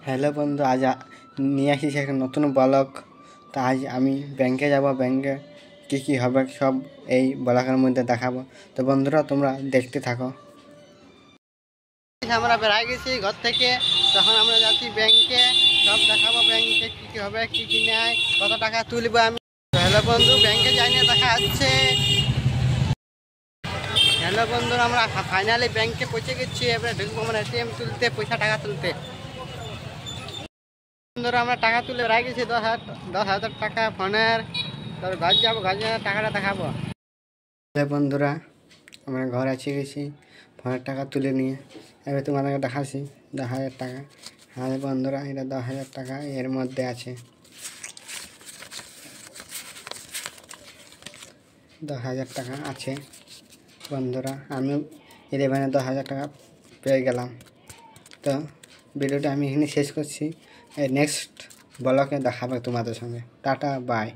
Hello বন্ধু, আজ নিয়ে আসিস একটা নতুন ব্লগ। তা আজ আমি ব্যাংকে যাব, ব্যাংকে কী কী হবে সব এই ব্লগের মধ্যে দেখাবো। তো বন্ধুরা তোমরা দেখতে থাকো। আমরা বেড়াই গেছি ঘর থেকে, তখন আমরা যাচ্ছি ব্যাংকে, সব দেখাবো ব্যাংকে কী কী হবে, কী কী নেয়, কত টাকা তুলবো আমি। হ্যালো বন্ধু, ব্যাংকে যাই না দেখা যাচ্ছে। হ্যালো বন্ধুরা, আমরা ফাইনালি ব্যাংকে পৌঁছে গেছি। এবারে ঢুকবো আমরা এটিএম তুলতে, টাকা তুলতে। বন্ধুরা আমরা টাকা তুলে রাখ গেছি 10,000 টাকা ফোনের। তারপর ঘর যাবো, ঘর যাওয়ার টাকাটা দেখাবো। বন্ধুরা আমরা ঘর আছে গেছি, ফোনের টাকা তুলে নিয়ে এবার তোমাদেরকে দেখাচ্ছি 10,000 টাকা। হ্যাঁ বন্ধুরা, এটা 10,000 টাকা এর মধ্যে আছে। 10,000 টাকা আছে বন্ধুরা, আমি 10,000 টাকা পেয়ে গেলাম। তো ভিডিওটা আমি এখানে শেষ করছি। নেক্সট ব্লগে দেখাবো তোমাদের সঙ্গে। Tata bye.